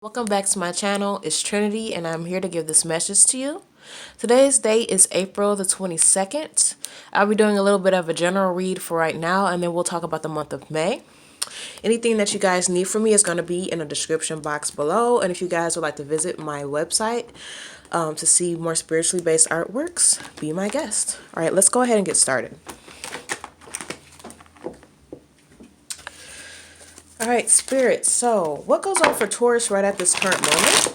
Welcome back to my channel. It's Trinity and I'm here to give this message to you. Today's date is April the 22nd. I'll be doing a little bit of a general read for right now and then we'll talk about the month of May. Anything that you guys need from me is going to be in the description box below, and if you guys would like to visit my website to see more spiritually based artworks, be my guest. Alright, let's go ahead and get started. Alright, Spirit, so what goes on for Taurus right at this current moment?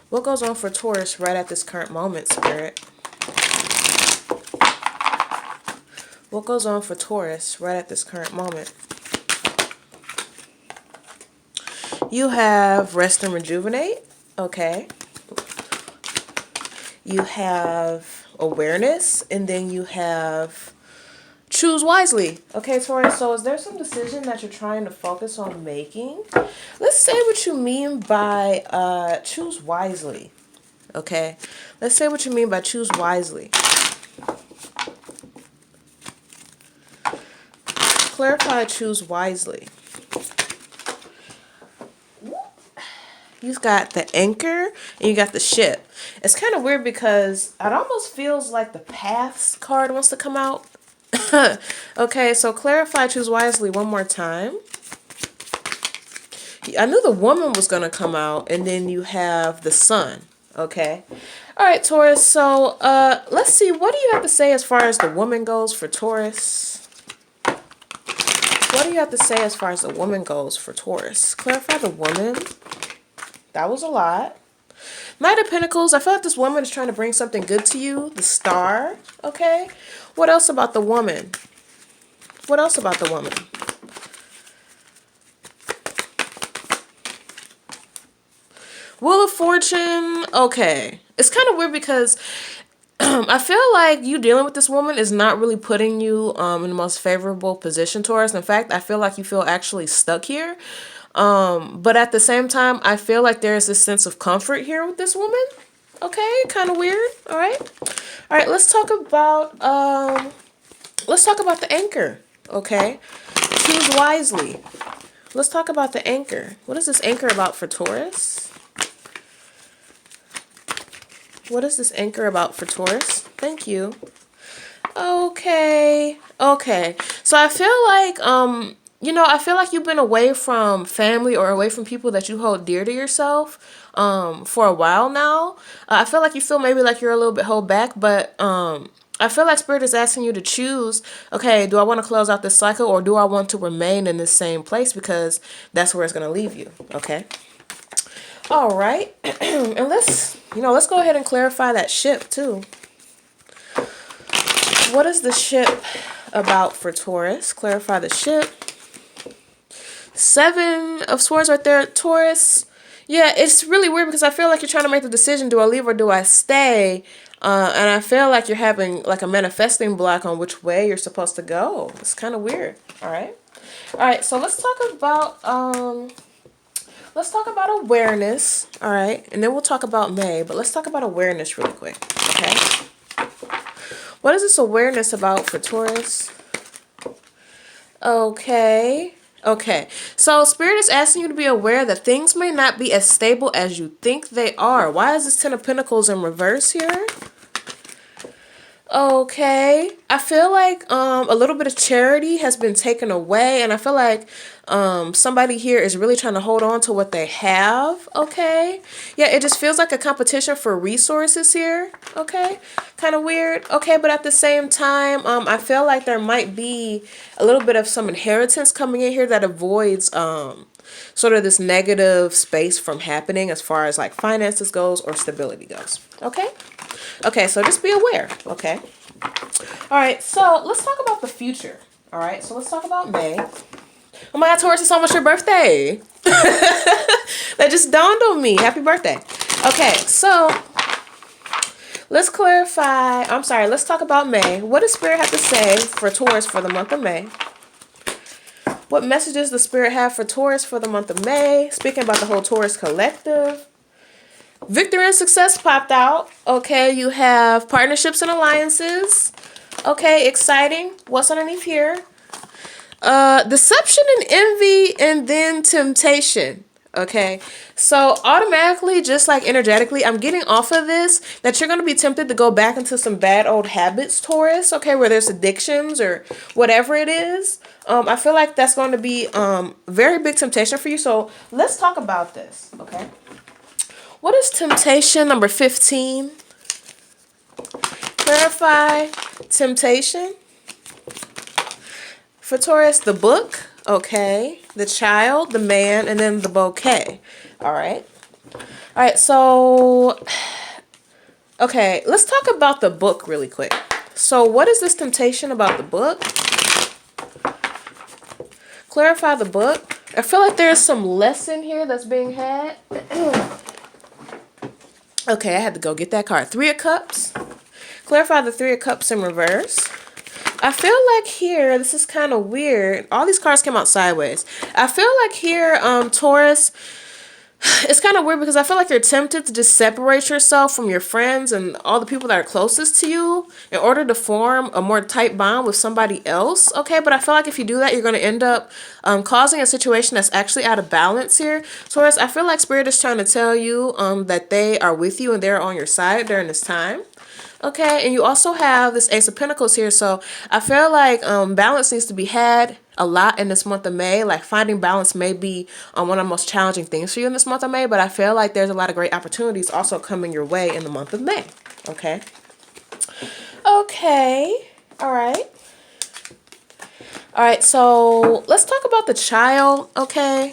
What goes on for Taurus right at this current moment, Spirit? What goes on for Taurus right at this current moment? You have rest and rejuvenate, okay. You have awareness, and then you have choose wisely. Okay, Taurus, so is there some decision that you're trying to focus on making? Let's say what you mean by choose wisely. Okay, let's say what you mean by choose wisely. Clarify choose wisely. You've got the anchor and you got the ship. It's kind of weird because it almost feels like the paths card wants to come out. Okay, so clarify choose wisely one more time. I knew the woman was going to come out, and then you have the sun. Okay. All right, Taurus. So let's see. What do you have to say as far as the woman goes for Taurus? What do you have to say as far as the woman goes for Taurus? Clarify the woman. That was a lot. Knight of Pentacles. I feel like this woman is trying to bring something good to you. The Star. Okay. What else about the woman? What else about the woman? Wheel of Fortune. Okay. It's kind of weird because I feel like you dealing with this woman is not really putting you in the most favorable position, Taurus. In fact, I feel like you feel actually stuck here. But at the same time, I feel like there's this sense of comfort here with this woman. Okay, kind of weird. All right. All right, let's talk about the anchor. Okay. Choose wisely. Let's talk about the anchor. What is this anchor about for Taurus? What is this anchor about for Taurus? Thank you. Okay. Okay. So I feel like I feel like you've been away from family or away from people that you hold dear to yourself for a while now. I feel like you feel maybe like you're a little bit held back, but I feel like Spirit is asking you to choose, okay, do I want to close out this cycle or do I want to remain in this same place because that's where it's going to leave you, okay? All right. And let's go ahead and clarify that ship too. What is the ship about for Taurus? Clarify the ship. 7 of Swords right there, Taurus. Yeah, it's really weird because I feel like you're trying to make the decision, do I leave or do I stay? And I feel like you're having like a manifesting block on which way you're supposed to go. It's kind of weird. All right. All right, so let's talk about awareness. All right, and then we'll talk about May, but let's talk about awareness really quick. Okay. What is this awareness about for Taurus? Okay. Okay, so Spirit is asking you to be aware that things may not be as stable as you think they are. Why is this 10 of Pentacles in reverse here? Okay, I feel like a little bit of charity has been taken away, and I feel like somebody here is really trying to hold on to what they have. Okay, yeah, it just feels like a competition for resources here. Okay, kind of weird. Okay, but at the same time, I feel like there might be a little bit of some inheritance coming in here that avoids sort of this negative space from happening as far as like finances goes or stability goes. Okay. Okay, so just be aware, okay? All right, so let's talk about the future. All right, so let's talk about May. Oh my God, Taurus, it's almost your birthday. That just dawned on me. Happy birthday. Okay, so let's let's talk about May. What does Spirit have to say for Taurus for the month of May? What messages does Spirit have for Taurus for the month of May? Speaking about the whole Taurus collective. Victory and success popped out. Okay, you have partnerships and alliances. Okay, exciting. What's underneath here? Deception and envy, and then temptation. Okay, so automatically, just like energetically, I'm getting off of this that you're going to be tempted to go back into some bad old habits, Taurus, okay, where there's addictions or whatever it is. I feel like that's going to be very big temptation for you. So let's talk about this, okay? What is temptation number 15? Clarify temptation. For Taurus, the book, okay, the child, the man, and then the bouquet. All right. All right, so, okay, let's talk about the book really quick. So what is this temptation about the book? Clarify the book. I feel like there's some lesson here that's being had. Okay, I had to go get that card. Three of Cups. Clarify the Three of Cups in reverse. I feel like here, this is kind of weird. All these cards came out sideways. I feel like here, Taurus, it's kind of weird because I feel like you're tempted to just separate yourself from your friends and all the people that are closest to you in order to form a more tight bond with somebody else. Okay, but I feel like if you do that, you're going to end up causing a situation that's actually out of balance here. Taurus, I feel like Spirit is trying to tell you that they are with you and they're on your side during this time. Okay, and you also have this Ace of Pentacles here, so I feel like balance needs to be had a lot in this month of May. Like finding balance may be one of the most challenging things for you in this month of May, but I feel like there's a lot of great opportunities also coming your way in the month of May. Okay. Okay. All right. All right, so let's talk about the child, okay?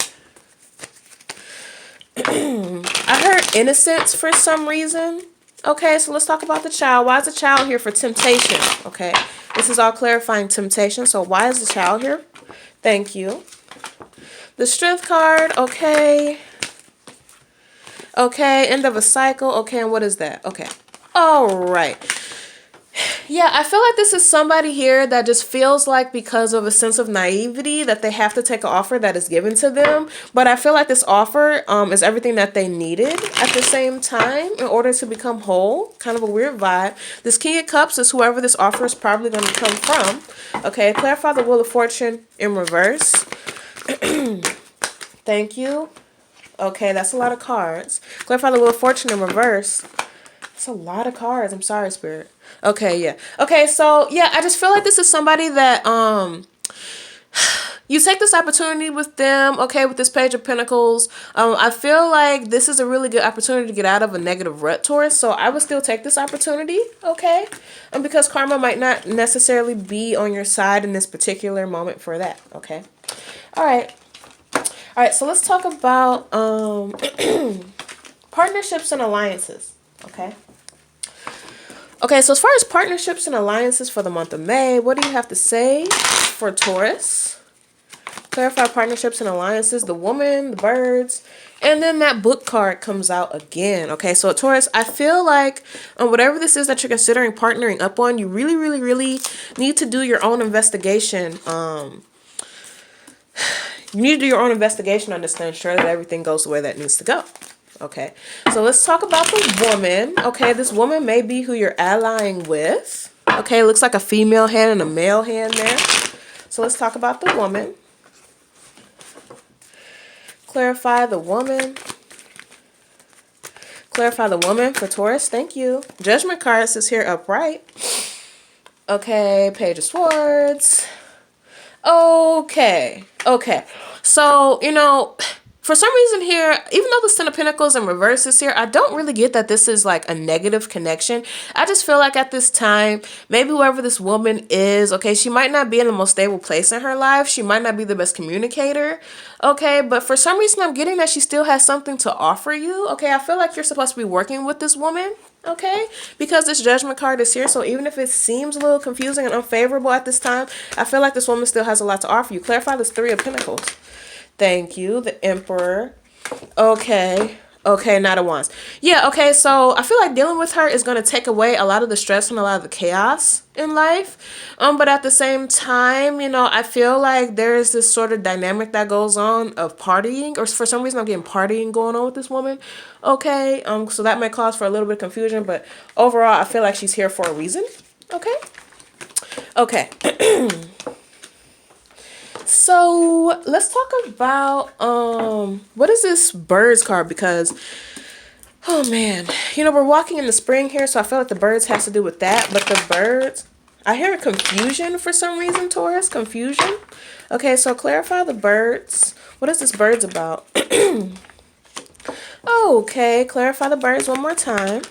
I heard innocence for some reason. Okay, so let's talk about the child. Why is the child here for temptation? Okay, this is all clarifying temptation. So why is the child here? Thank you. The Strength card. Okay. Okay, end of a cycle. Okay, and what is that? Okay. All right. Yeah, I feel like this is somebody here that just feels like because of a sense of naivety that they have to take an offer that is given to them. But I feel like this offer is everything that they needed at the same time in order to become whole. Kind of a weird vibe. This King of Cups is whoever this offer is probably going to come from. Okay, clarify the Wheel of Fortune in reverse. Thank you. Okay, that's a lot of cards. Clarify the Wheel of Fortune in reverse. It's a lot of cards. I'm sorry, Spirit. Okay, yeah. Okay, so yeah, I just feel like this is somebody that you take this opportunity with them, okay, with this Page of Pentacles. I feel like this is a really good opportunity to get out of a negative rut, Taurus. So I would still take this opportunity, okay? Because karma might not necessarily be on your side in this particular moment for that, okay? All right. All right, so let's talk about partnerships and alliances, okay? Okay, so as far as partnerships and alliances for the month of May, what do you have to say for Taurus? Clarify partnerships and alliances, the woman, the birds, and then that book card comes out again. Okay, so Taurus, I feel like whatever this is that you're considering partnering up on, you really, really, really need to do your own investigation. You need to do your own investigation on this to ensure that everything goes the way that it needs to go. Okay, so let's talk about the woman. Okay, this woman may be who you're allying with. Okay, looks like a female hand and a male hand there. So let's talk about the woman. Clarify the woman. Clarify the woman for Taurus. Thank you. Judgment card is here upright. Okay, Page of Swords. Okay, okay. So, you know, for some reason here, even though the Ten of Pentacles in reverse is here, I don't really get that this is like a negative connection. I just feel like at this time, maybe whoever this woman is, okay, she might not be in the most stable place in her life. She might not be the best communicator, okay, but for some reason I'm getting that she still has something to offer you, okay? I feel like you're supposed to be working with this woman, okay, because this Judgment card is here. So even if it seems a little confusing and unfavorable at this time, I feel like this woman still has a lot to offer you. Clarify this Three of Pentacles. Thank you. The Emperor. Okay. Okay, Knight of Wands. Yeah, okay, so I feel like dealing with her is going to take away a lot of the stress and a lot of the chaos in life. But at the same time, you know, I feel like there is this sort of dynamic that goes on of partying, or for some reason I'm getting partying going on with this woman. Okay, so that may cause for a little bit of confusion, but overall I feel like she's here for a reason. Okay. Okay. So let's talk about what is this birds card? Because oh man, we're walking in the spring here, so I feel like the birds has to do with that. But the birds, I hear confusion for some reason, Taurus. Confusion. Okay, so clarify the birds. What is this birds about? Okay, clarify the birds one more time.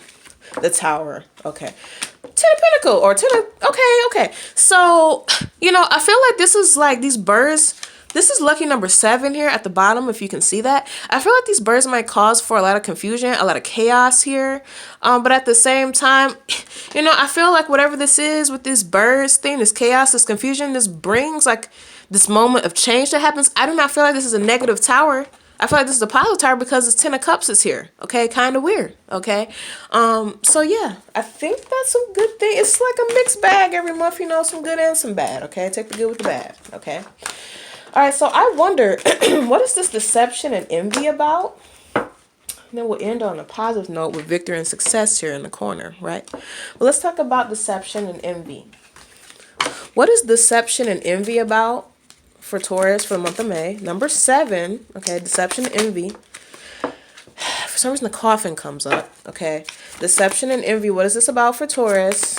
The Tower. Okay. Ten of Pentacle or ten of, okay. So, I feel like this is like these birds. This is lucky number 7 here at the bottom, if you can see that. I feel like these birds might cause for a lot of confusion, a lot of chaos here. But at the same time, I feel like whatever this is with these birds thing, this chaos, this confusion, this brings like this moment of change that happens. I do not feel like this is a negative tower. I feel like this is a positive tower because it's 10 of Cups is here. Okay, kind of weird. Okay, so yeah, I think that's some good thing. It's like a mixed bag every month, some good and some bad. Okay, take the good with the bad. Okay, all right. So I wonder, what is this deception and envy about? And then we'll end on a positive note with victory and success here in the corner, right? Well, let's talk about deception and envy. What is deception and envy about for Taurus for the month of May? Number 7, okay, deception and envy. For some reason, the coffin comes up, okay? Deception and envy, what is this about for Taurus?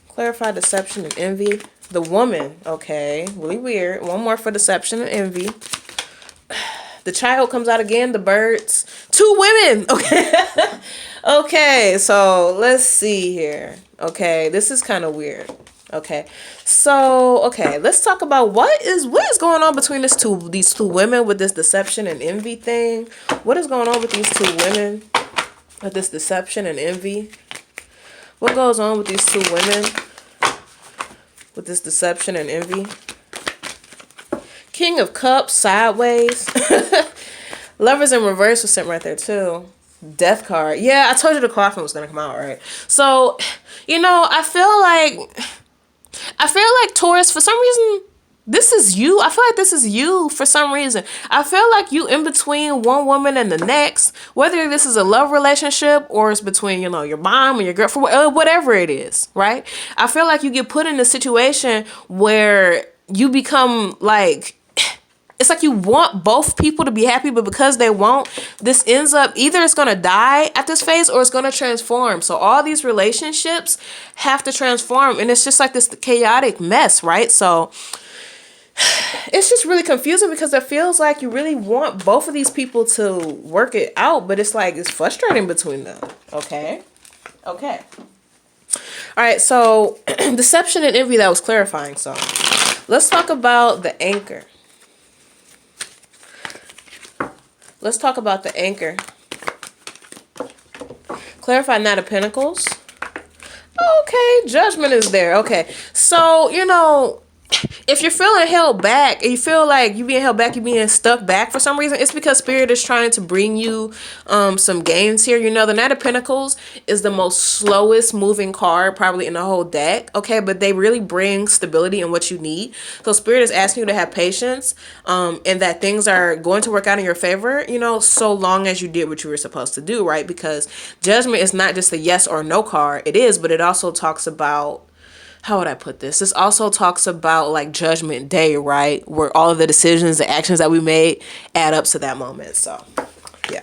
Clarify deception and envy. The woman, okay, really weird. One more for deception and envy. The child comes out again, the birds. 2 women, okay? Okay, so let's see here. Okay, this is kind of weird. Okay, so let's talk about what is going on between these two women with this deception and envy thing. What is going on with these 2 women with this deception and envy? What goes on with these 2 women with this deception and envy? King of Cups sideways. Lovers in reverse was sent right there too. Death card. Yeah, I told you the coffin was gonna come out, right? So, I feel like Taurus, for some reason, this is you. I feel like this is you for some reason. I feel like you in between one woman and the next, whether this is a love relationship or it's between, your mom and your girlfriend, whatever it is, right? I feel like you get put in a situation where you become like, it's like you want both people to be happy, but because they won't, this ends up either it's going to die at this phase or it's going to transform. So all these relationships have to transform, and it's just like this chaotic mess, right? So it's just really confusing because it feels like you really want both of these people to work it out, but it's like it's frustrating between them. Okay. All right, so deception and envy, that was clarifying. So let's talk about the anchor. Let's talk about the anchor. Clarify Knight of Pentacles. Okay, judgment is there. Okay, so, if you're feeling held back, and you feel like you're being held back, you're being stuck back for some reason, it's because Spirit is trying to bring you some gains here. The Knight of Pentacles is the most slowest moving card probably in the whole deck, okay? But they really bring stability in what you need. So Spirit is asking you to have patience and that things are going to work out in your favor, so long as you did what you were supposed to do, right? Because Judgment is not just a yes or no card. It is, but it also talks about, how would I put this? This also talks about like Judgment Day, right? Where all of the decisions, the actions that we made add up to that moment. So, yeah.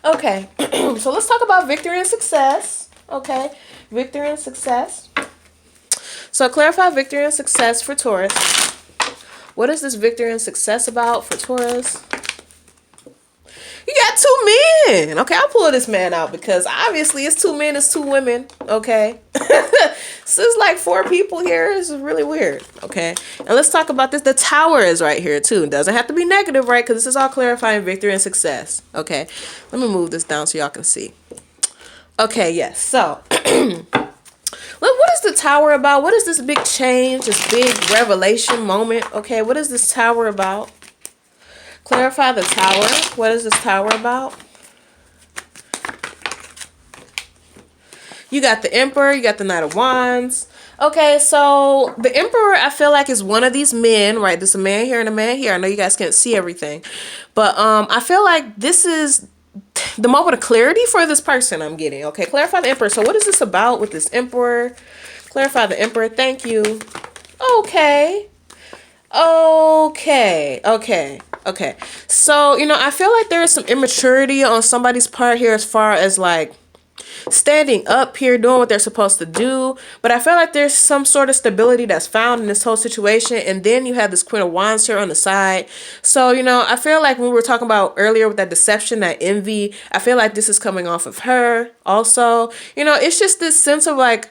Okay. So let's talk about victory and success. Okay. Victory and success. So clarify victory and success for Taurus. What is this victory and success about for Taurus? You got 2 men. Okay, I'll pull this man out because obviously it's 2 men, it's 2 women. Okay. So it's like 4 people here. This is really weird. Okay. And let's talk about this. The Tower is right here too. It doesn't have to be negative, right? Because this is all clarifying victory and success. Okay. Let me move this down so y'all can see. Okay, yes. So what is the Tower about? What is this big change, this big revelation moment? Okay, what is this Tower about? Clarify the Tower. What is this Tower about? You got the Emperor. You got the Knight of Wands. Okay, so the Emperor, I feel like, is one of these men, right? There's a man here and a man here. I know you guys can't see everything. But I feel like this is the moment of clarity for this person I'm getting. Okay, clarify the Emperor. So what is this about with this Emperor? Clarify the Emperor. Thank you. Okay. Okay. So, I feel like there is some immaturity on somebody's part here as far as like standing up here, doing what they're supposed to do. But I feel like there's some sort of stability that's found in this whole situation. And then you have this Queen of Wands here on the side. So, I feel like when we were talking about earlier with that deception, that envy, I feel like this is coming off of her also. It's just this sense of like,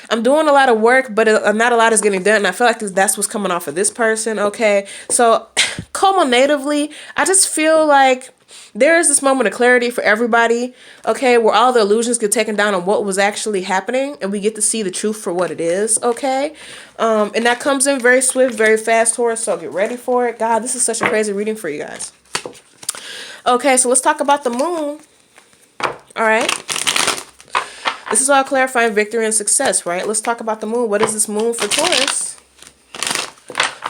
I'm doing a lot of work, but not a lot is getting done. And I feel like that's what's coming off of this person. Okay. So culminatively, I just feel like there is this moment of clarity for everybody, okay, where all the illusions get taken down on what was actually happening, and we get to see the truth for what it is, okay? And that comes in very swift, very fast, Taurus, so get ready for it. God, this is such a crazy reading for you guys. Okay, so let's talk about the moon, all right? This is all clarifying victory and success, right? Let's talk about the moon. What is this moon for Taurus?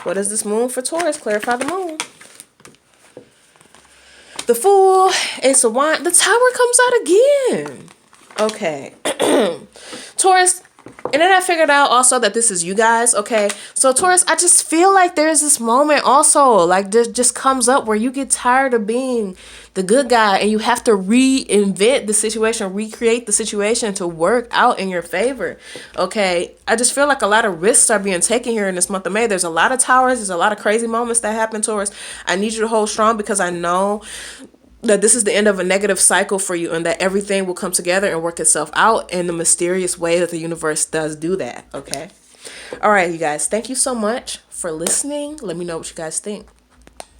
What is this moon for Taurus? Clarify the moon. The Fool, Ace of Wands, the Tower comes out again. Okay. Taurus, and then I figured out also that this is you guys, okay? So Taurus, I just feel like there's this moment also, like this just comes up where you get tired of being the good guy and you have to reinvent the situation, recreate the situation to work out in your favor, okay? I just feel like a lot of risks are being taken here in this month of May. There's a lot of towers. There's a lot of crazy moments that happen, Taurus. I need you to hold strong because I know that this is the end of a negative cycle for you and that everything will come together and work itself out in the mysterious way that the universe does do that, okay? All right, you guys, thank you so much for listening. Let me know what you guys think.